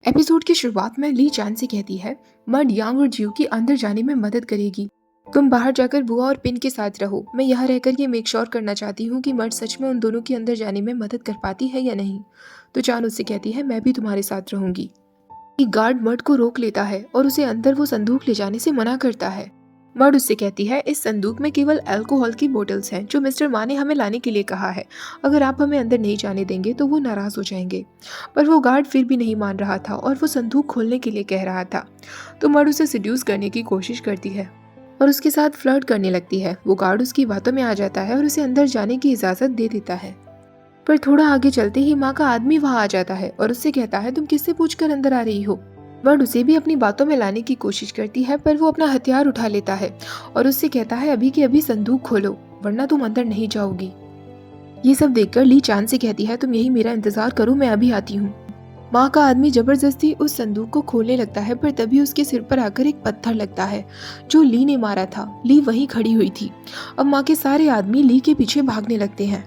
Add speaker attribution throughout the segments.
Speaker 1: Episode की शुरुआत में ली चान से कहती है मर्ड यांग और जियो की अंदर जाने में मदद करेगी। तुम बाहर जाकर बुआ और पिन के साथ रहो, मैं यहाँ रहकर ये मेक श्योर करना चाहती हूँ कि मर्ड सच में उन दोनों के अंदर जाने में मदद कर पाती है या नहीं। तो चान उससे कहती है मैं भी तुम्हारे साथ रहूंगी। गार्ड मर्ड को रोक लेता है और उसे अंदर वो संदूक ले जाने से मना करता है। मर्ड उससे कहती है इस संदूक में केवल अल्कोहल की बोतल्स हैं जो मिस्टर मा ने हमें लाने के लिए कहा है। अगर आप हमें अंदर नहीं जाने देंगे तो वो नाराज हो जाएंगे। पर वो गार्ड फिर भी नहीं मान रहा था और वो संदूक खोलने के लिए कह रहा था। तो मर्ड उसे सिड्यूस करने की कोशिश करती है और उसके साथ फ्लर्ट करने लगती है। वो गार्ड उसकी बातों में आ जाता है और उसे अंदर जाने की इजाजत दे देता है। पर थोड़ा आगे चलते ही माँ का आदमी वहां आ जाता है और उससे कहता है तुम किससे पूछकर अंदर आ रही हो। मर्ड उसे भी अपनी बातों में लाने की कोशिश करती है पर वो अपना हथियार उठा लेता है और उससे कहता है अभी के अभी संदूक खोलो वरना तुम अंदर नहीं जाओगी। ये सब देखकर ली चांद से कहती है तुम यही मेरा इंतजार करो, मैं अभी आती हूँ। माँ का आदमी जबरदस्ती उस संदूक को खोलने लगता है पर तभी उसके सिर पर आकर एक पत्थर लगता है जो ली ने मारा था। ली वहीं खड़ी हुई थी। अब माँ के सारे आदमी ली के पीछे भागने लगते हैं।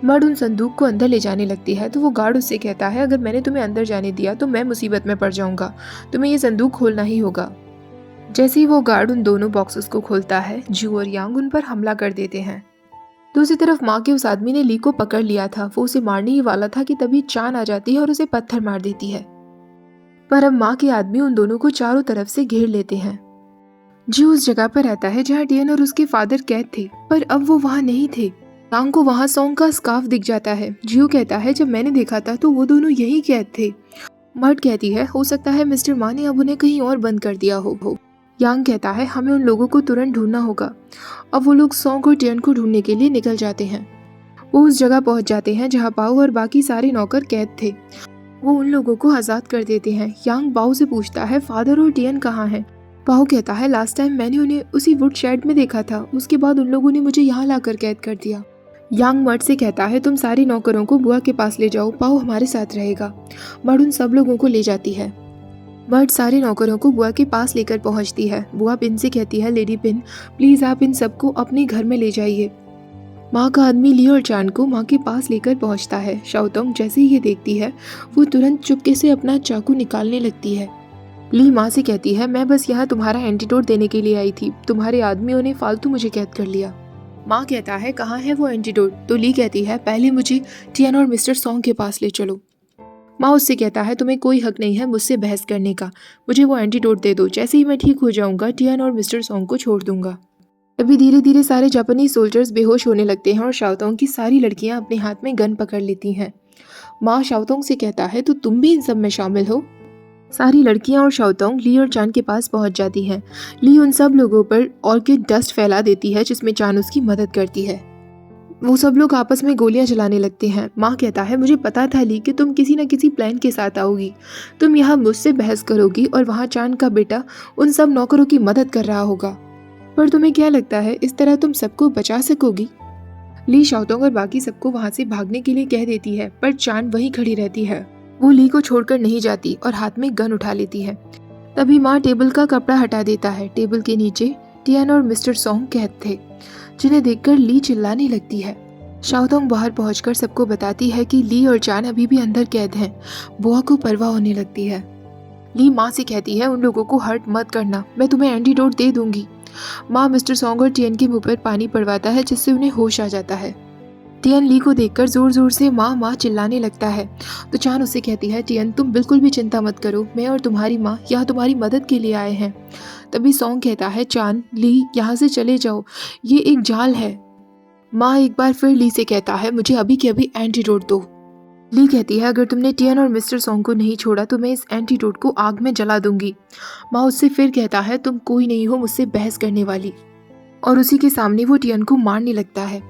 Speaker 1: मर्ड उन संदूक को अंदर ले जाने लगती है तो वो गार्ड उससे कहता है अगर मैंने तुम्हें अंदर जाने दिया तो मैं मुसीबत में पड़ जाऊंगा, तुम्हें ये संदूक खोलना ही होगा। जैसे ही वो गार्ड उन दोनों बॉक्सेस को खोलता है जू और यांग उन पर हमला कर देते हैं। दूसरी तरफ माँ के उस आदमी ने ली को पकड़ लिया था, वो उसे मारने ही वाला था कि तभी चान आ जाती है और उसे पत्थर मार देती है। पर अब माँ के आदमी उन दोनों को चारों तरफ से घेर लेते हैं। जू उस जगह पर रहता है जहाँ टियन और उसके फादर कैद थे, पर अब वो वहाँ नहीं थे। यांग को वहाँ सॉन्ग का स्कार्फ दिख जाता है। जियो कहता है जब मैंने देखा था तो वो दोनों यही कैद थे। मर्ड कहती है हो सकता है मिस्टर मा ने अब उन्हें कहीं और बंद कर दिया हो। यांग कहता है हमें उन लोगों को तुरंत ढूंढना होगा। अब वो लोग सॉन्ग और टियन को ढूंढने के लिए निकल जाते हैं। वो उस जगह पहुंच जाते हैं जहाँ बाऊ और बाकी सारे नौकर कैद थे। वो उन लोगों को आजाद कर देते हैं। यांग बाऊ से पूछता है फादर और टियन कहाँ हैं। बाऊ कहता है लास्ट टाइम मैंने उन्हें उसी वुड शेड में देखा था, उसके बाद उन लोगों ने मुझे यहाँ लाकर कैद कर दिया। यांग मर्ड से कहता है तुम सारे नौकरों को बुआ के पास ले जाओ, बाऊ हमारे साथ रहेगा। मर्ड उन सब लोगों को ले जाती है। मर्ड सारे नौकरों को बुआ के पास लेकर पहुंचती है। बुआ पिन से कहती है लेडी पिन प्लीज आप इन सबको अपने घर में ले जाइए। माँ का आदमी ली और चान को माँ के पास लेकर पहुंचता है। शाओतोंग जैसे ही ये देखती है वो तुरंत चुपके से अपना चाकू निकालने लगती है। ली माँ से कहती है मैं बस यहाँ तुम्हारा एंटीडोट देने के लिए आई थी, तुम्हारे आदमियों ने फालतू मुझे कैद कर लिया। माँ कहता है कहाँ है वो एंटीडोट। तो ली कहती है पहले मुझे टियन और मिस्टर सॉन्ग के पास ले चलो। माँ उससे कहता है तुम्हें कोई हक नहीं है मुझसे बहस करने का, मुझे वो एंटीडोट दे दो, जैसे ही मैं ठीक हो जाऊंगा टियन और मिस्टर सॉन्ग को छोड़ दूंगा। तभी धीरे धीरे सारे जापानीज सोल्जर्स बेहोश होने लगते हैं और शाओतोंग की सारी लड़कियां अपने हाथ में गन पकड़ लेती हैं। माँ शाओतोंग से कहता है तो तुम भी इन सब में शामिल हो। सारी लड़कियां और शाओतोंग ली और चान के पास पहुंच जाती हैं। ली उन सब लोगों पर ऑर्किड डस्ट फैला देती है जिसमें चान उसकी मदद करती है। वो सब लोग आपस में गोलियां चलाने लगते हैं। माँ कहता है मुझे पता था ली कि तुम किसी न किसी प्लान के साथ आओगी, तुम यहाँ मुझसे बहस करोगी और वहाँ चान का बेटा उन सब नौकरों की मदद कर रहा होगा। पर तुम्हें क्या लगता है इस तरह तुम सबको बचा सकोगी। ली शाओतोंग और बाकी सबको वहाँ से भागने के लिए कह देती है पर चान वहीं खड़ी रहती है। वो ली को छोड़कर नहीं जाती और हाथ में गन उठा लेती है। तभी माँ टेबल का कपड़ा हटा देता है। टेबल के नीचे टियन और मिस्टर सॉन्ग कैद थे जिन्हें देखकर ली चिल्लाने लगती है। शाओतोंग बाहर पहुंचकर सबको बताती है कि ली और चान अभी भी अंदर कैद हैं। बुआ को परवाह होने लगती है। ली माँ से कहती है उन लोगों को हर्ट मत करना, मैं तुम्हें एंटीडोट दे दूंगी। माँ मिस्टर सॉन्ग और टियन के मुंह पर पानी पड़वाता है जिससे उन्हें होश आ जाता है। टियन ली को देखकर जोर जोर से माँ माँ चिल्लाने लगता है। तो चान उससे कहती है टियन तुम बिल्कुल भी चिंता मत करो, मैं और तुम्हारी माँ यहाँ तुम्हारी मदद के लिए आए हैं। तभी सॉन्ग कहता है चान ली यहाँ से चले जाओ, ये एक जाल है। माँ एक बार फिर ली से कहता है मुझे अभी के अभी एंटीडोट दो। ली कहती है अगर तुमने टियन और मिस्टर सॉन्ग को नहीं छोड़ा तो मैं इस एंटीडोट को आग में जला दूंगी। माँ उससे फिर कहता है तुम कोई नहीं हो मुझसे बहस करने वाली, और उसी के सामने वो टियन को मारने लगता है।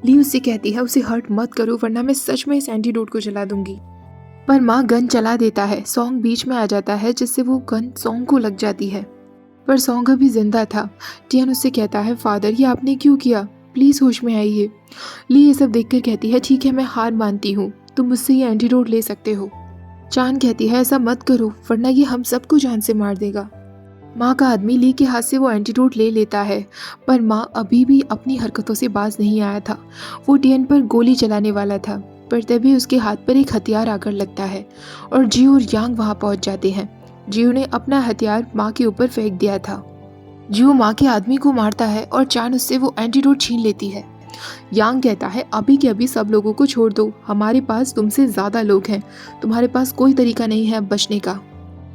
Speaker 1: ली उससे कहती है उसे हर्ट मत करो वरना मैं सच में इस एंटीडोट को जला दूंगी। पर माँ गन चला देता है। सॉन्ग बीच में आ जाता है जिससे वो गन सॉन्ग को लग जाती है, पर सॉन्ग अभी जिंदा था। टियन उससे कहता है फादर ये आपने क्यों किया, प्लीज होश में आइए। ली ये सब देखकर कहती है ठीक है मैं हार मानती हूँ, तुम मुझसे ये एंटीडोट ले सकते हो। चान कहती है ऐसा मत करो वरना ये हम सबको जान से मार देगा। माँ का आदमी ली के हाथ से वो एंटीडोट ले लेता है पर माँ अभी भी अपनी हरकतों से बाज नहीं आया था। वो टियन पर गोली चलाने वाला था पर तभी उसके हाथ पर एक हथियार आकर लगता है और जियो और यांग वहां पहुंच जाते हैं। जियो ने अपना हथियार माँ के ऊपर फेंक दिया था। जियो माँ के आदमी को मारता है और चान उससे वो एंटीडोट छीन लेती है। यांग कहता है अभी के अभी सब लोगों को छोड़ दो, हमारे पास तुमसे ज्यादा लोग हैं, तुम्हारे पास कोई तरीका नहीं है अब बचने का।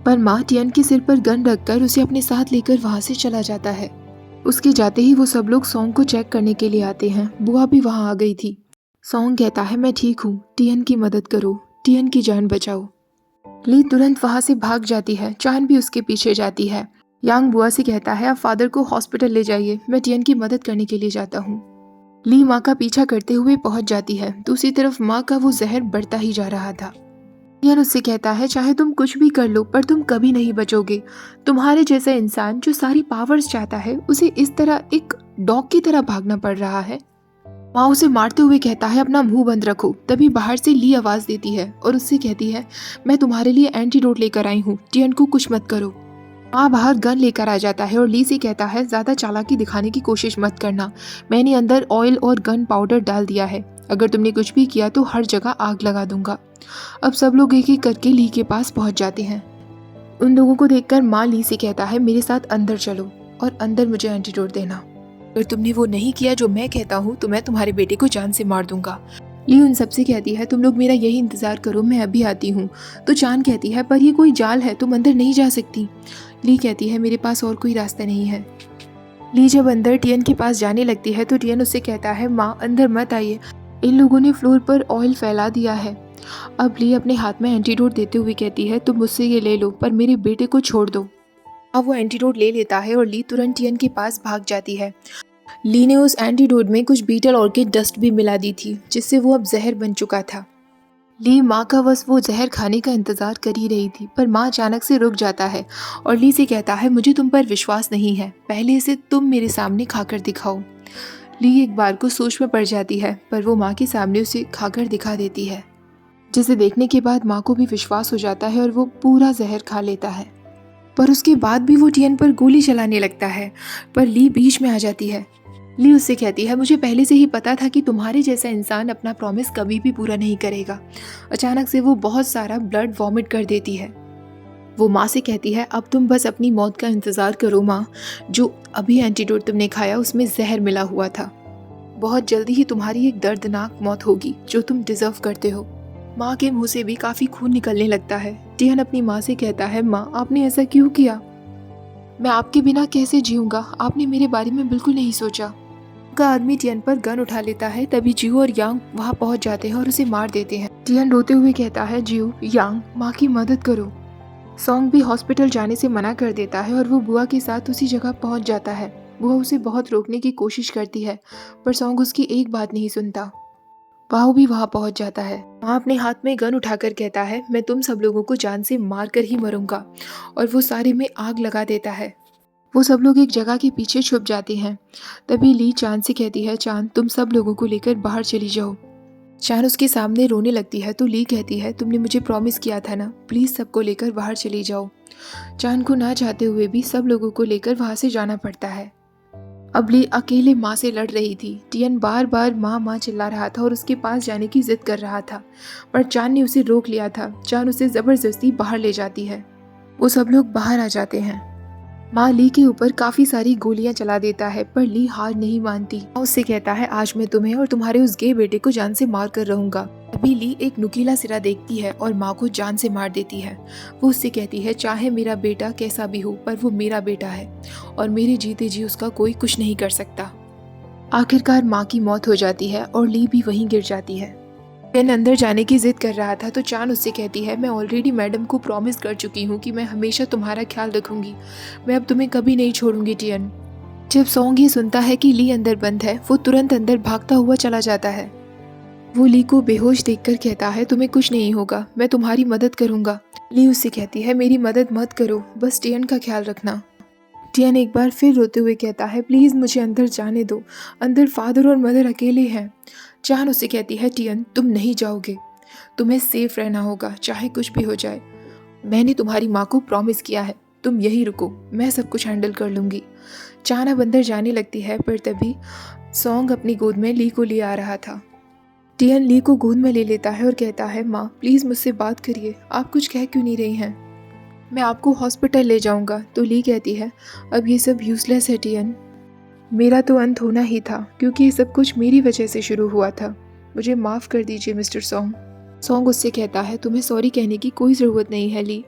Speaker 1: पर माँ टियन के सिर पर गन रखकर उसे अपने साथ लेकर वहां से चला जाता है। उसके जाते ही वो सब लोग सॉन्ग को चेक करने के लिए आते हैं। बुआ भी वहां आ गई थी। सॉन्ग कहता है मैं ठीक हूँ, टियन की मदद करो, टियन की जान बचाओ। ली तुरंत वहां से भाग जाती है, चान भी उसके पीछे जाती है। यांग बुआ से कहता है आप फादर को हॉस्पिटल ले जाइए, मैं टियन की मदद करने के लिए जाता हूँ। ली माँ का पीछा करते हुए पहुंच जाती है। दूसरी तरफ माँ का वो जहर बढ़ता ही जा रहा था। टियन उससे कहता है चाहे तुम कुछ भी कर लो पर तुम कभी नहीं बचोगे। तुम्हारे जैसा इंसान जो सारी पावर्स चाहता है उसे इस तरह एक डॉग की तरह भागना पड़ रहा है। माँ उसे मारते हुए कहता है अपना मुंह बंद रखो। तभी बाहर से ली आवाज देती है और उससे कहती है मैं तुम्हारे लिए एंटीडोट लेकर आई हूँ, टियन को कुछ मत करो। माँ बाहर गन लेकर आ जाता है और ली से कहता है ज्यादा चालाकी दिखाने की कोशिश मत करना, मैंने अंदर ऑयल और गन पाउडर डाल दिया है, अगर तुमने कुछ भी किया तो हर जगह आग लगा दूंगा। अब सब लोग एक एक करके ली के पास पहुंच जाते हैं। उन लोगों को देखकर माँ ली से कहता है मेरे साथ अंदर चलो और अंदर मुझे एंटीडोट देना, अगर तुमने वो नहीं किया जो मैं कहता हूँ तो मैं तुम्हारे बेटे को जान से मार दूंगा। ली उन सबसे कहती है तुम लोग मेरा यही इंतजार करो, मैं अभी आती हूँ। तो चान कहती है पर ये कोई जाल है, तुम अंदर नहीं जा सकती। ली कहती है मेरे पास और कोई रास्ता नहीं है। ली जब अंदर टियन के पास जाने लगती है तो टियन उससे कहता है माँ अंदर मत आइए, इन लोगों ने फ्लोर पर ऑयल फैला दिया है। अब ली अपने हाथ में एंटीडोट देते हुए कहती है तुम मुझसे ये ले लो पर मेरे बेटे को छोड़ दो। अब वो एंटीडोट ले लेता है और ली तुरंत टियन के पास भाग जाती है। ली ने उस एंटीडोट में कुछ बीटल ऑर्किड डस्ट भी मिला दी थी जिससे वो अब जहर बन चुका था। ली माँ का बस वो जहर खाने का इंतजार कर ही रही थी पर माँ अचानक से रुक जाता है और ली से कहता है मुझे तुम पर विश्वास नहीं है, पहले इसे तुम मेरे सामने खाकर दिखाओ। ली एक बार को सोच में पड़ जाती है पर वो माँ के सामने उसे खाकर दिखा देती है, जिसे देखने के बाद माँ को भी विश्वास हो जाता है और वो पूरा जहर खा लेता है। पर उसके बाद भी वो टियन पर गोली चलाने लगता है पर ली बीच में आ जाती है। ली उससे कहती है मुझे पहले से ही पता था कि तुम्हारे जैसा इंसान अपना प्रॉमिस कभी भी पूरा नहीं करेगा। अचानक से वो बहुत सारा ब्लड वॉमिट कर देती है। वो माँ से कहती है अब तुम बस अपनी मौत का इंतज़ार करो माँ, जो अभी एंटीडोट तुमने खाया उसमें जहर मिला हुआ था, बहुत जल्दी ही तुम्हारी एक दर्दनाक मौत होगी जो तुम डिजर्व करते हो। माँ के मुंह से भी काफ़ी खून निकलने लगता है। टियन अपनी माँ से कहता है माँ आपने ऐसा क्यों किया, मैं आपके बिना कैसे जीऊँगा, आपने मेरे बारे में बिल्कुल नहीं सोचा। का आदमी टियन पर गन उठा लेता है। तभी जियो और यांग वहां पहुंच जाते हैं और उसे मार देते हैं। टियन रोते हुए कहता है जियो यांग माँ की मदद करो। सॉन्ग भी हॉस्पिटल जाने से मना कर देता है और वो बुआ के साथ उसी जगह पहुंच जाता है। बुआ उसे बहुत रोकने की कोशिश करती है पर सॉन्ग उसकी एक बात नहीं सुनता। वाहू भी वहां पहुंच जाता है। माँ अपने हाथ में गन उठाकर कहता है मैं तुम सब लोगों को जान से मार कर ही मरूंगा, और वो सारे में आग लगा देता है। वो सब लोग एक जगह के पीछे छुप जाते हैं। तभी ली चांद से कहती है चांद तुम सब लोगों को लेकर बाहर चली जाओ। चांद उसके सामने रोने लगती है तो ली कहती है तुमने मुझे प्रॉमिस किया था ना, प्लीज सबको लेकर बाहर चली जाओ। चांद को ना चाहते हुए भी सब लोगों को लेकर वहां से जाना पड़ता है। अब ली अकेले माँ से लड़ रही थी। टियन बार बार माँ माँ चिल्ला रहा था और उसके पास जाने की जिद कर रहा था पर चांद ने उसे रोक लिया था। चांद उसे जबरदस्ती बाहर ले जाती है। वो सब लोग बाहर आ जाते हैं। माँ ली के ऊपर काफी सारी गोलियां चला देता है पर ली हार नहीं मानती। उससे कहता है आज मैं तुम्हें और तुम्हारे उस गे बेटे को जान से मार कर रहूंगा। अभी ली एक नुकीला सिरा देखती है और माँ को जान से मार देती है। वो उससे कहती है चाहे मेरा बेटा कैसा भी हो पर वो मेरा बेटा है और मेरे जीते जी उसका कोई कुछ नहीं कर सकता। आखिरकार माँ की मौत हो जाती है और ली भी वहीं गिर जाती है। टियन अंदर जाने की जिद कर रहा था तो चांद उससे कहती है मैं ऑलरेडी मैडम को प्रॉमिस कर चुकी हूँ कि मैं हमेशा तुम्हारा ख्याल रखूंगी, मैं अब तुम्हें कभी नहीं छोड़ूंगी टियन। जब सॉन्ग ये सुनता है कि ली अंदर बंद है वो तुरंत अंदर भागता हुआ चला जाता है। वो ली को बेहोश देखकर कहता है तुम्हें कुछ नहीं होगा, मैं तुम्हारी मदद करूंगा। ली उससे कहती है मेरी मदद मत करो, बस टियन का ख्याल रखना। टियन एक बार फिर रोते हुए कहता है प्लीज मुझे अंदर जाने दो, अंदर फादर और मदर अकेले हैं। चांद उससे कहती है टियन तुम नहीं जाओगे, तुम्हें सेफ रहना होगा चाहे कुछ भी हो जाए। मैंने तुम्हारी माँ को प्रॉमिस किया है, तुम यहीं रुको, मैं सब कुछ हैंडल कर लूंगी। चांद अब अंदर जाने लगती है पर तभी सॉन्ग अपनी गोद में ली को ले आ रहा था। टियन ली को गोद में ले लेता है और कहता है, माँ प्लीज़ मुझसे बात करिए, आप कुछ कह क्यों नहीं रही हैं? मैं आपको हॉस्पिटल ले जाऊंगा। तो ली कहती है, अब ये सब यूजलेस है टियन, मेरा तो अंत होना ही था क्योंकि ये सब कुछ मेरी वजह से शुरू हुआ था। मुझे माफ़ कर दीजिए मिस्टर सॉन्ग। सॉन्ग उससे कहता है, तुम्हें सॉरी कहने की कोई ज़रूरत नहीं है ली।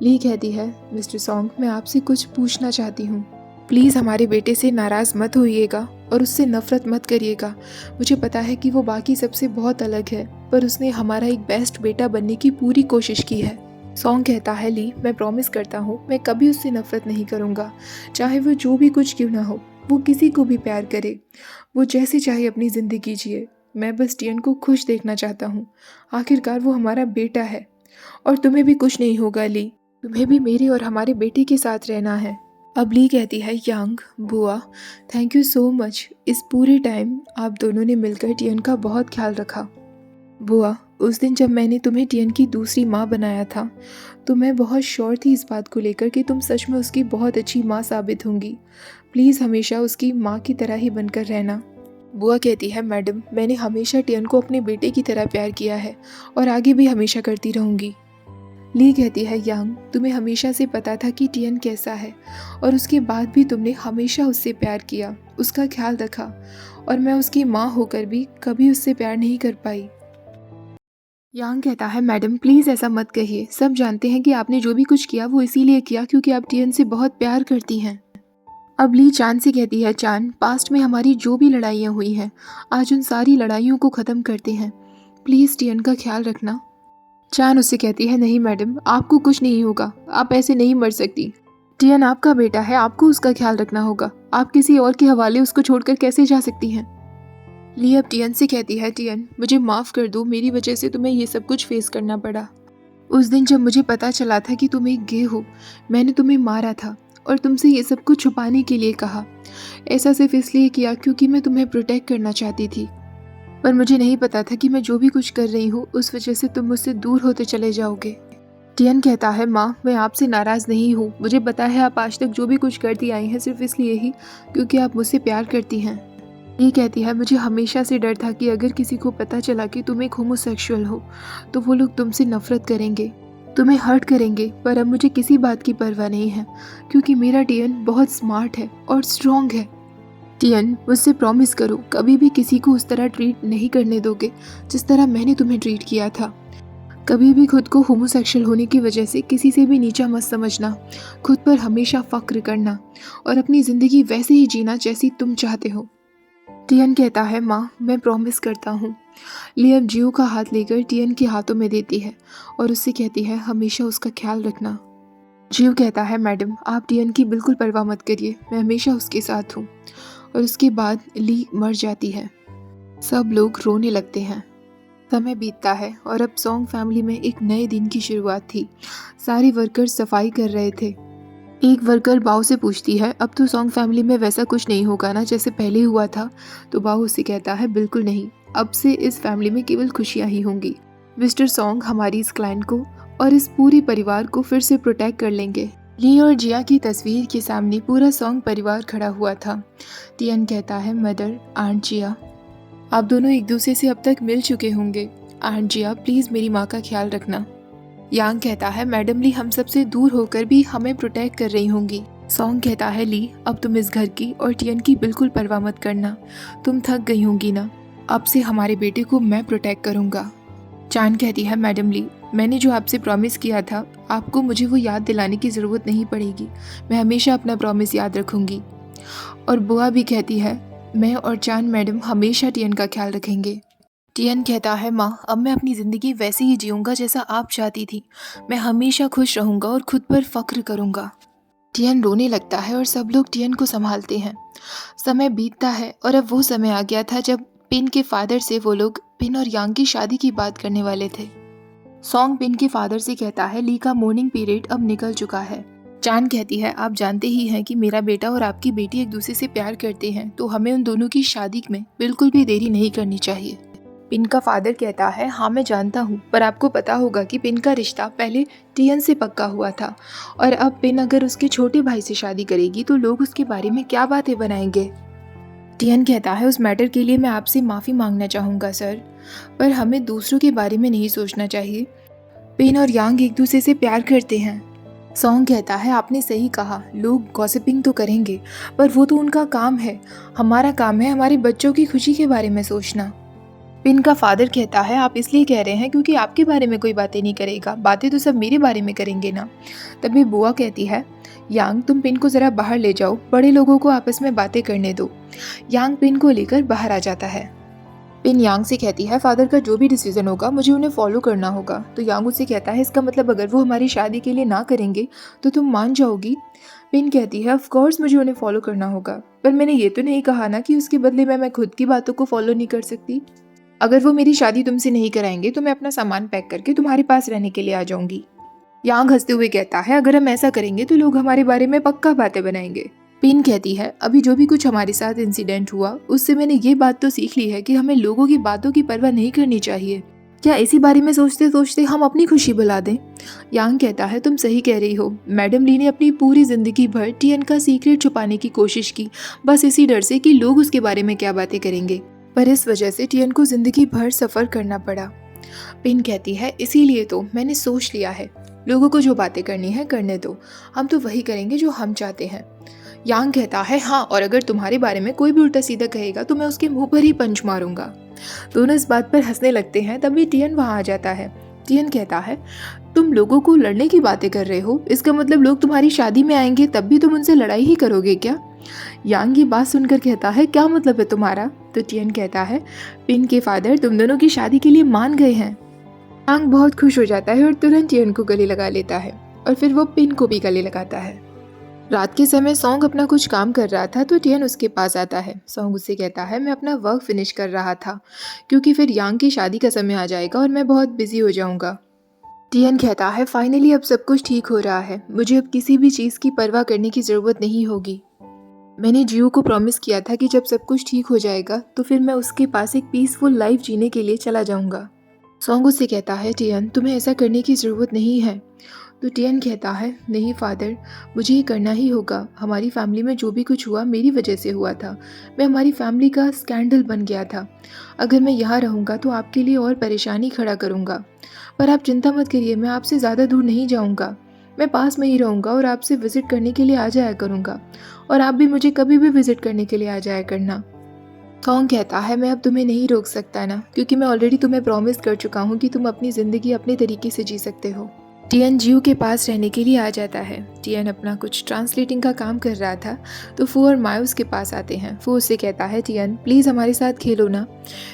Speaker 1: ली कहती है, मिस्टर सॉन्ग मैं आपसे कुछ पूछना चाहती हूँ। प्लीज़ हमारे बेटे से नाराज़ मत होइएगा और उससे नफ़रत मत करिएगा। मुझे पता है कि वो बाकी सबसे बहुत अलग है, पर उसने हमारा एक बेस्ट बेटा बनने की पूरी कोशिश की है। सॉन्ग कहता है, ली मैं प्रॉमिस करता हूँ मैं कभी उससे नफ़रत नहीं करूँगा, चाहे वो जो भी कुछ क्यों ना हो। वो किसी को भी प्यार करे, वो जैसे चाहे अपनी ज़िंदगी जिए। मैं बस टियन को खुश देखना चाहता हूँ। आखिरकार वो हमारा बेटा है। और तुम्हें भी कुछ नहीं होगा ली, तुम्हें भी मेरे और हमारे बेटे के साथ रहना है। अब ली कहती है, यांग बुआ थैंक यू सो मच, इस पूरे टाइम आप दोनों ने मिलकर टियन का बहुत ख्याल रखा। बुआ उस दिन जब मैंने तुम्हें टियन की दूसरी माँ बनाया था तो मैं बहुत श्योर थी इस बात को लेकर कि तुम सच में उसकी बहुत अच्छी माँ साबित होंगी। प्लीज़ हमेशा उसकी माँ की तरह ही बनकर रहना। बुआ कहती है, मैडम मैंने हमेशा टियन को अपने बेटे की तरह प्यार किया है और आगे भी हमेशा करती रहूँगी। ली कहती है, यांग तुम्हें हमेशा से पता था कि टियन कैसा है और उसके बाद भी तुमने हमेशा उससे प्यार किया, उसका ख्याल रखा, और मैं उसकी माँ होकर भी कभी उससे प्यार नहीं कर पाई। यांग कहता है, मैडम प्लीज़ ऐसा मत कहिए, सब जानते हैं कि आपने जो भी कुछ किया वो इसीलिए किया क्योंकि आप टियन से बहुत प्यार करती हैं। अब ली चान से कहती है, चान पास्ट में हमारी जो भी लड़ाइयाँ हुई हैं आज उन सारी लड़ाइयों को ख़त्म करते हैं, प्लीज़ टियन का ख्याल रखना। चान उससे कहती है, नहीं मैडम आपको कुछ नहीं होगा, आप ऐसे नहीं मर सकती। टियन आपका बेटा है, आपको उसका ख्याल रखना होगा, आप किसी और के हवाले उसको छोड़कर कैसे जा सकती हैं। ली अब टियन से कहती है, टियन मुझे माफ़ कर दो, मेरी वजह से तुम्हें ये सब कुछ फेस करना पड़ा। उस दिन जब मुझे पता चला था कि तुम एक गे हो, मैंने तुम्हें मारा था और तुमसे ये सब कुछ छुपाने के लिए कहा। ऐसा सिर्फ इसलिए किया क्योंकि मैं तुम्हें प्रोटेक्ट करना चाहती थी, पर मुझे नहीं पता था कि मैं जो भी कुछ कर रही हूँ उस वजह से तुम मुझसे दूर होते चले जाओगे। टियन कहता है, माँ मैं आपसे नाराज़ नहीं हूँ, मुझे पता है आप आज तक जो भी कुछ करती आई हैं सिर्फ इसलिए ही क्योंकि आप मुझसे प्यार करती हैं। ये कहती है, मुझे हमेशा से डर था कि अगर किसी को पता चला कि तुम एक होमोसेक्सुअल हो तो वो लोग तुमसे नफरत करेंगे, तुम्हें हर्ट करेंगे, पर अब मुझे किसी बात की परवाह नहीं है क्योंकि मेरा टियन बहुत स्मार्ट है और स्ट्रॉन्ग है। टियन मुझसे प्रॉमिस करो कभी भी किसी को उस तरह ट्रीट नहीं करने दोगे जिस तरह मैंने तुम्हें ट्रीट किया था। कभी भी खुद को होमोसेक्सुअल होने की वजह से किसी से भी नीचा मत समझना, खुद पर हमेशा फक्र करना और अपनी ज़िंदगी वैसे ही जीना जैसी तुम चाहते हो। टियन कहता है, माँ मैं प्रॉमिस करता हूँ। ली अब जियो का हाथ लेकर टियन के हाथों में देती है और उससे कहती है, हमेशा उसका ख्याल रखना। जियो कहता है, मैडम आप टियन की बिल्कुल परवाह मत करिए, मैं हमेशा उसके साथ हूँ। और उसके बाद ली मर जाती है। सब लोग रोने लगते हैं। समय बीतता है और अब सॉन्ग फैमिली में एक नए दिन की शुरुआत थी। सारे वर्कर्स सफाई कर रहे थे। एक वर्कर बाव से पूछती है, अब तो सॉन्ग फैमिली में वैसा कुछ नहीं होगा ना जैसे पहले हुआ था। तो बाव उससे कहता है, बिल्कुल नहीं, अब से इस फैमिली में केवल खुशियाँ ही होंगी। मिस्टर सॉन्ग हमारी इस क्लाइंट को और इस पूरे परिवार को फिर से प्रोटेक्ट कर लेंगे। ली और जिया की तस्वीर के सामने पूरा सॉन्ग परिवार खड़ा हुआ था। टियन कहता है, मदर आंट जिया आप दोनों एक दूसरे से अब तक मिल चुके होंगे, आंट जिया प्लीज़ मेरी माँ का ख्याल रखना। यांग कहता है, मैडम ली हम सबसे दूर होकर भी हमें प्रोटेक्ट कर रही होंगी। सॉन्ग कहता है, ली अब तुम इस घर की और टियन की बिल्कुल परवाह मत करना, तुम थक गई होंगी ना, अब से हमारे बेटे को मैं प्रोटेक्ट करूँगा। चान कहती है, मैडम ली मैंने जो आपसे प्रॉमिस किया था आपको मुझे वो याद दिलाने की ज़रूरत नहीं पड़ेगी, मैं हमेशा अपना प्रॉमिस याद रखूँगी। और बुआ भी कहती है, मैं और चान मैडम हमेशा टियन का ख्याल रखेंगे। टियन कहता है, माँ अब मैं अपनी ज़िंदगी वैसे ही जीऊँगा जैसा आप चाहती थी, मैं हमेशा खुश रहूँगा और खुद पर फख्र करूँगा। टियन रोने लगता है और सब लोग टियन को संभालते हैं। समय बीतता है और अब वो समय आ गया था जब पिन के फादर से वो लोग पिन और यांग की शादी की बात करने वाले थे। सॉन्ग पिन के फादर से कहता है, ली का मोर्निंग पीरियड अब निकल चुका है। चान कहती है, आप जानते ही हैं कि मेरा बेटा और आपकी बेटी एक दूसरे से प्यार करते हैं, तो हमें उन दोनों की शादी में बिल्कुल भी देरी नहीं करनी चाहिए। पिन का फादर कहता है, हाँ मैं जानता हूँ, पर आपको पता होगा कि पिन का रिश्ता पहले टियन से पक्का हुआ था और अब पिन अगर उसके छोटे भाई से शादी करेगी तो लोग उसके बारे में क्या बातें बनाएंगे। टियन कहता है उस मैटर के लिए मैं आपसे माफ़ी मांगना चाहूँगा सर, पर हमें दूसरों के बारे में नहीं सोचना चाहिए। पेन और यांग एक दूसरे से प्यार करते हैं। सॉन्ग कहता है आपने सही कहा, लोग गॉसिपिंग तो करेंगे पर वो तो उनका काम है। हमारा काम है हमारे बच्चों की खुशी के बारे में सोचना। पिन का फादर कहता है आप इसलिए कह रहे हैं क्योंकि आपके बारे में कोई बातें नहीं करेगा, बातें तो सब मेरे बारे में करेंगे ना। तभी बुआ कहती है यांग तुम पिन को ज़रा बाहर ले जाओ, बड़े लोगों को आपस में बातें करने दो। यांग पिन को लेकर बाहर आ जाता है। पिन यांग से कहती है फादर का जो भी डिसीजन होगा मुझे उन्हें फॉलो करना होगा। तो यांग उससे कहता है इसका मतलब अगर वो हमारी शादी के लिए ना करेंगे तो तुम मान जाओगी। पिन कहती है ऑफ कोर्स मुझे उन्हें फॉलो करना होगा, पर मैंने ये तो नहीं कहा ना कि उसके बदले में मैं खुद की बातों को फॉलो नहीं कर सकती। अगर वो मेरी शादी तुमसे नहीं कराएंगे तो मैं अपना सामान पैक करके तुम्हारे पास रहने के लिए आ जाऊंगी। यांग हंसते हुए कहता है अगर हम ऐसा करेंगे तो लोग हमारे बारे में पक्का बातें बनाएंगे। पिन कहती है अभी जो भी कुछ हमारे साथ इंसिडेंट हुआ उससे मैंने ये बात तो सीख ली है कि हमें लोगों की बातों की परवाह नहीं करनी चाहिए। क्या इसी बारे में सोचते सोचते हम अपनी खुशी भुला दें? यांग कहता है तुम सही कह रही हो। मैडम ली ने अपनी पूरी जिंदगी भर टियन का सीक्रेट छुपाने की कोशिश की, बस इसी डर से कि लोग उसके बारे में क्या बातें करेंगे, पर इस वजह से टियन को जिंदगी भर सफर करना पड़ा। पिन कहती है इसीलिए तो मैंने सोच लिया है, लोगों को जो बातें करनी है करने दो, हम तो वही करेंगे जो हम चाहते हैं। यांग कहता है हाँ, और अगर तुम्हारे बारे में कोई भी उल्टा सीधा कहेगा तो मैं उसके मुंह पर ही पंच मारूंगा। दोनों इस बात पर हंसने लगते हैं। तभी टियन वहां आ जाता है। टियन कहता है तुम लोगों को लड़ने की बातें कर रहे हो, इसका मतलब लोग तुम्हारी शादी में आएंगे तब भी तुम उनसे लड़ाई ही करोगे क्या? यांग ये बात सुनकर कहता है क्या मतलब है तुम्हारा? तो टियन कहता है पिन के फादर तुम दोनों की शादी के लिए मान गए हैं। यांग बहुत खुश हो जाता है और तुरंत टियन को गले लगा लेता है और फिर वो पिन को भी गले लगाता है। रात के समय सॉन्ग अपना कुछ काम कर रहा था तो टियन उसके पास आता है। सॉन्ग उससे कहता है मैं अपना वर्क फिनिश कर रहा था क्योंकि फिर यांग की शादी का समय आ जाएगा और मैं बहुत बिजी हो जाऊंगा। टियन कहता है फाइनली अब सब कुछ ठीक हो रहा है, मुझे अब किसी भी चीज़ की परवाह करने की ज़रूरत नहीं होगी। मैंने जियो को प्रॉमिस किया था कि जब सब कुछ ठीक हो जाएगा तो फिर मैं उसके पास एक पीसफुल लाइफ जीने के लिए चला जाऊंगा। सॉन्ग उससे कहता है टियन तुम्हें ऐसा करने की ज़रूरत नहीं है। तो टियन कहता है नहीं फादर, मुझे ये करना ही होगा। हमारी फैमिली में जो भी कुछ हुआ मेरी वजह से हुआ था। मैं हमारी फैमिली का स्कैंडल बन गया था। अगर मैं यहाँ रहूँगा तो आपके लिए और परेशानी खड़ा करूँगा, पर आप चिंता मत करिए, मैं आपसे ज़्यादा दूर नहीं जाऊँगा। मैं पास में ही रहूँगा और आपसे विज़िट करने के लिए आ जाया करूँगा, और आप भी मुझे कभी भी विज़िट करने के लिए आ जाया करना। सॉन्ग कहता है मैं अब तुम्हें नहीं रोक सकता ना, क्योंकि मैं ऑलरेडी तुम्हें प्रॉमिस कर चुका हूँ कि तुम अपनी ज़िंदगी अपने तरीके से जी सकते हो। टियन जियो के पास रहने के लिए आ जाता है। टियन अपना कुछ ट्रांसलेटिंग का काम कर रहा था तो फू और मायो उसके पास आते हैं। फू उससे कहता है टियन प्लीज़ हमारे साथ खेलो ना।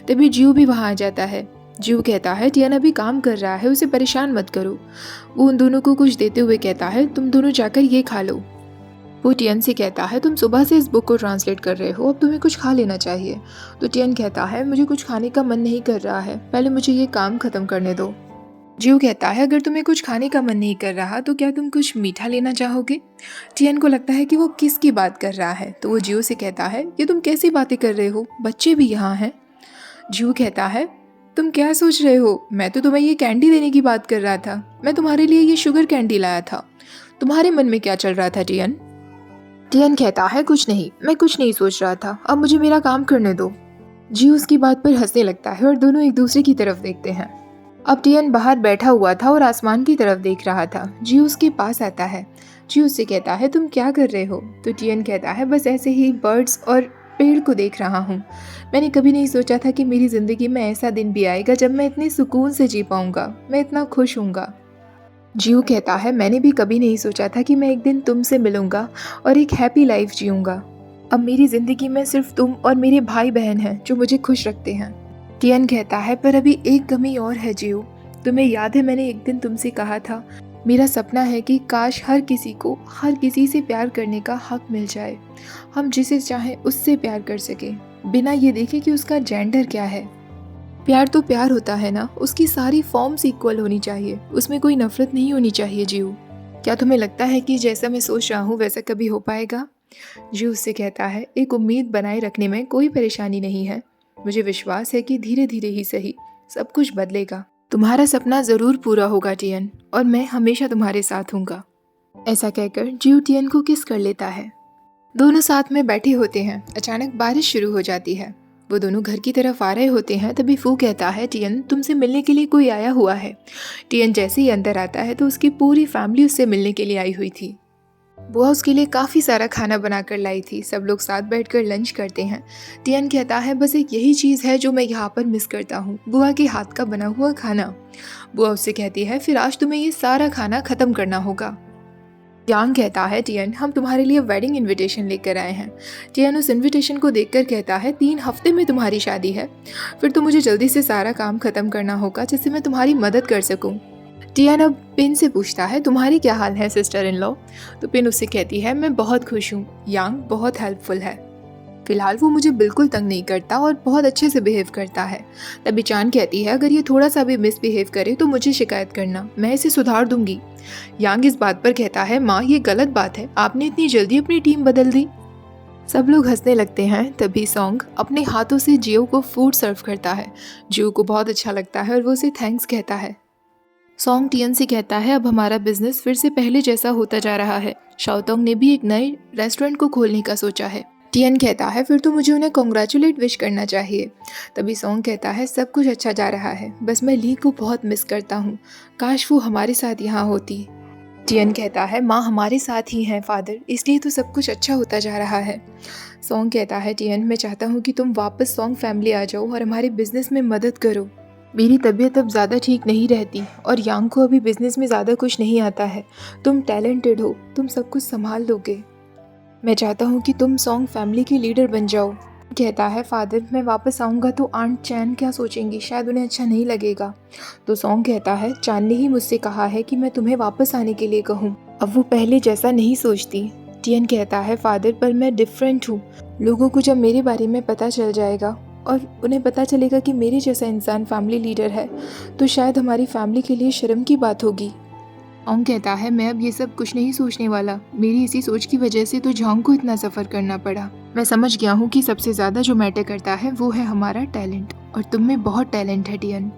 Speaker 1: तभी जियो भी वहाँ आ जाता है। जियो कहता है टियन अभी काम कर रहा है, उसे परेशान मत करो। वो उन दोनों को कुछ देते हुए कहता है तुम दोनों जाकर ये खा लो। वो टियन से कहता है तुम सुबह से इस बुक को ट्रांसलेट कर रहे हो, अब तुम्हें कुछ खा लेना चाहिए। तो टियन कहता है मुझे कुछ खाने का मन नहीं कर रहा है, पहले मुझे ये काम खत्म करने दो। जियो कहता है अगर तुम्हें कुछ खाने का मन नहीं कर रहा तो क्या तुम कुछ मीठा लेना चाहोगे? टियन को लगता है कि वो किसकी बात कर रहा है, तो वो जियो से कहता है ये तुम कैसी बातें कर रहे हो, बच्चे भी यहाँ हैं। जियो कहता है तुम क्या सोच रहे हो, मैं तो तुम्हें ये कैंडी देने की बात कर रहा था। मैं तुम्हारे लिए ये शुगर कैंडी लाया था। तुम्हारे मन में क्या चल रहा था टियन? टियन कहता है कुछ नहीं, मैं कुछ नहीं सोच रहा था, अब मुझे मेरा काम करने दो। जियो उसकी बात पर हंसने लगता है और दोनों एक दूसरे की तरफ देखते हैं। अब टियन बाहर बैठा हुआ था और आसमान की तरफ देख रहा था। जियो उसके पास आता है। जियो उससे कहता है तुम क्या कर रहे हो? तो टियन कहता है बस ऐसे ही बर्ड्स और पेड़ को देख रहा हूँ। मैंने कभी नहीं सोचा था कि मेरी ज़िंदगी में ऐसा दिन भी आएगा जब मैं इतने सुकून से जी पाऊँगा, मैं इतना खुश हूँगा। जियो कहता है मैंने भी कभी नहीं सोचा था कि मैं एक दिन तुमसे मिलूँगा और एक हैप्पी लाइफ जीऊँगा। अब मेरी ज़िंदगी में सिर्फ तुम और मेरे भाई बहन हैं जो मुझे खुश रखते हैं। टियन कहता है पर अभी एक कमी और है जियो, तुम्हें याद है मैंने एक दिन तुमसे कहा था मेरा सपना है कि काश हर किसी को हर किसी से प्यार करने का हक मिल जाए, हम जिसे चाहें उससे प्यार कर सके बिना ये देखे कि उसका जेंडर क्या है। प्यार तो प्यार होता है ना, उसकी सारी फॉर्म्स इक्वल होनी चाहिए, उसमें कोई नफरत नहीं होनी चाहिए। जियो क्या तुम्हें लगता है कि जैसा मैं सोच रहा हूँ वैसा कभी हो पाएगा? जियो उससे कहता है एक उम्मीद बनाए रखने में कोई परेशानी नहीं है, मुझे विश्वास है कि धीरे धीरे ही सही सब कुछ बदलेगा। तुम्हारा सपना ज़रूर पूरा होगा टियन, और मैं हमेशा तुम्हारे साथ हूँगा। ऐसा कहकर जियो टियन को किस कर लेता है। दोनों साथ में बैठे होते हैं। अचानक बारिश शुरू हो जाती है। वो दोनों घर की तरफ आ रहे होते हैं, तभी फू कहता है, टियन तुमसे मिलने के लिए कोई आया हुआ है। टियन जैसे ही अंदर आता है तो उसकी पूरी फैमिली उससे मिलने के लिए आई हुई थी। बुआ उसके लिए काफ़ी सारा खाना बनाकर लाई थी। सब लोग साथ बैठकर लंच करते हैं। टियन कहता है, बस एक यही चीज़ है जो मैं यहाँ पर मिस करता हूँ, बुआ के हाथ का बना हुआ खाना। बुआ उससे कहती है, फिर आज तुम्हें ये सारा खाना ख़त्म करना होगा। यांग कहता है, टियन हम तुम्हारे लिए वेडिंग इनविटेशन लेकर आए हैं। टियन उस इनविटेशन को देखकर कहता है, 3 हफ्ते में तुम्हारी शादी है, फिर तो मुझे जल्दी से सारा काम खत्म करना होगा जिससे मैं तुम्हारी मदद कर सकूं। टियन अब पिन से पूछता है, तुम्हारी क्या हाल है सिस्टर इन लॉ? तो पिन उससे कहती है, मैं बहुत खुश हूँ, यांग बहुत हेल्पफुल है, फिलहाल वो मुझे बिल्कुल तंग नहीं करता और बहुत अच्छे से बिहेव करता है। तभी चान कहती है, अगर ये थोड़ा सा भी मिसबिहेव करे तो मुझे शिकायत करना, मैं इसे सुधार दूंगी। यांग इस बात पर कहता है, माँ ये गलत बात है, आपने इतनी जल्दी अपनी टीम बदल दी। सब लोग हंसने लगते हैं। तभी सॉन्ग अपने हाथों से जियो को फूड सर्व करता है। जियो को बहुत अच्छा लगता है और वो उसे थैंक्स कहता है। सॉन्ग टियन से कहता है, अब हमारा बिजनेस फिर से पहले जैसा होता जा रहा है। शाओतोंग ने भी एक नए रेस्टोरेंट को खोलने का सोचा है। टियन कहता है, फिर तो मुझे उन्हें कॉन्ग्रेचुलेट विश करना चाहिए। तभी सॉन्ग कहता है, सब कुछ अच्छा जा रहा है, बस मैं ली को बहुत मिस करता हूँ, काश वो हमारे साथ यहाँ होती। टियन कहता है, माँ हमारे साथ ही हैं फादर, इसलिए तो सब कुछ अच्छा होता जा रहा है। सॉन्ग कहता है, टियन मैं चाहता हूँ कि तुम वापस सॉन्ग फैमिली आ जाओ और हमारे बिजनेस में मदद करो। मेरी तबीयत अब ज़्यादा ठीक नहीं रहती और यांग को अभी बिजनेस में ज़्यादा कुछ नहीं आता है। तुम टैलेंटेड हो, तुम सब कुछ संभाल लोगे। मैं चाहता हूँ कि तुम सॉन्ग फैमिली की लीडर बन जाओ। कहता है, फादर मैं वापस आऊँगा तो आंट चैन क्या सोचेंगी, शायद उन्हें अच्छा नहीं लगेगा। तो सॉन्ग कहता है, चान ने ही मुझसे कहा है कि मैं तुम्हें वापस आने के लिए कहूँ, अब वो पहले जैसा नहीं सोचती। टियन कहता है, फादर पर मैं डिफरेंट हूँ, लोगों को जब मेरे बारे में पता चल जाएगा और उन्हें पता चलेगा कि मेरे जैसा इंसान फैमिली लीडर है तो शायद हमारी फैमिली के लिए शर्म की बात होगी। ओंग कहता है, मैं अब ये सब कुछ नहीं सोचने वाला, मेरी इसी सोच की वजह से तो झांग को इतना सफ़र करना पड़ा। मैं समझ गया हूँ कि सबसे ज़्यादा जो मैटर करता है वो है हमारा टैलेंट, और तुम में बहुत टैलेंट है टियन।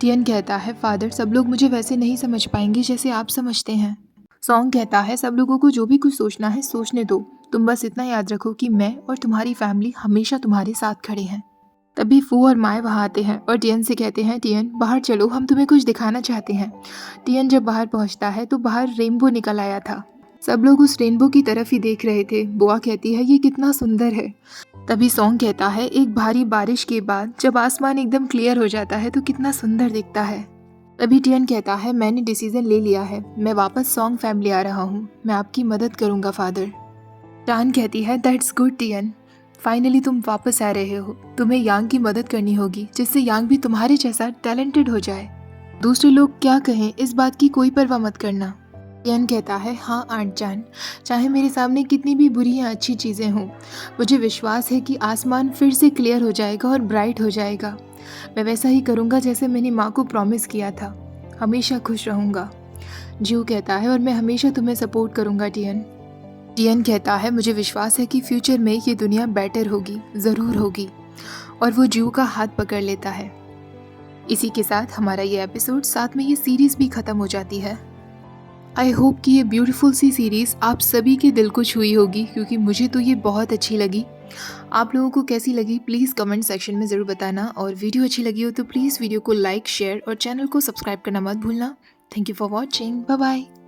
Speaker 1: टियन कहता है, फादर सब लोग मुझे वैसे नहीं समझ पाएंगे जैसे आप समझते हैं। सॉन्ग कहता है, सब लोगों को जो भी कुछ सोचना है सोचने दो, तुम बस इतना याद रखो कि मैं और तुम्हारी फैमिली हमेशा तुम्हारे साथ खड़े हैं। तभी फू और माए वहाँ आते हैं और टियन से कहते हैं, टियन बाहर चलो, हम तुम्हें कुछ दिखाना चाहते हैं। टियन जब बाहर पहुँचता है तो बाहर रेनबो निकल आया था। सब लोग उस रेनबो की तरफ ही देख रहे थे। बुआ कहती है, ये कितना सुंदर है। तभी सॉन्ग कहता है, एक भारी बारिश के बाद जब आसमान एकदम क्लियर हो जाता है तो कितना सुंदर दिखता है। तभी टियन कहता है, मैंने डिसीजन ले लिया है, मैं वापस सॉन्ग फैमिली आ रहा हूँ, मैं आपकी मदद करूँगा फादर। चान कहती है, दैट्स गुड टियन, फाइनली तुम वापस आ रहे हो, तुम्हें यांग की मदद करनी होगी जिससे यांग भी तुम्हारे जैसा टैलेंटेड हो जाए। दूसरे लोग क्या कहें इस बात की कोई परवाह मत करना। टियन कहता है, हाँ आंट जान, चाहे मेरे सामने कितनी भी बुरी या अच्छी चीज़ें हों, मुझे विश्वास है कि आसमान फिर से क्लियर हो जाएगा और ब्राइट हो जाएगा। मैं वैसा ही करूँगा जैसे मैंने माँ को प्रॉमिस किया था, हमेशा खुश रहूँगा। जियो कहता है, और मैं हमेशा तुम्हें सपोर्ट करूँगा टियन। टियन कहता है, मुझे विश्वास है कि फ्यूचर में ये दुनिया बेटर होगी, ज़रूर होगी। और वो जियो का हाथ पकड़ लेता है। इसी के साथ हमारा ये एपिसोड, साथ में ये सीरीज़ भी ख़त्म हो जाती है। आई होप कि ये ब्यूटीफुल सी सीरीज़ आप सभी के दिल को छुई होगी, क्योंकि मुझे तो ये बहुत अच्छी लगी। आप लोगों को कैसी लगी प्लीज़ कमेंट सेक्शन में ज़रूर बताना, और वीडियो अच्छी लगी हो तो प्लीज़ वीडियो को लाइक, शेयर और चैनल को सब्सक्राइब करना मत भूलना। Thank you for watching, bye bye.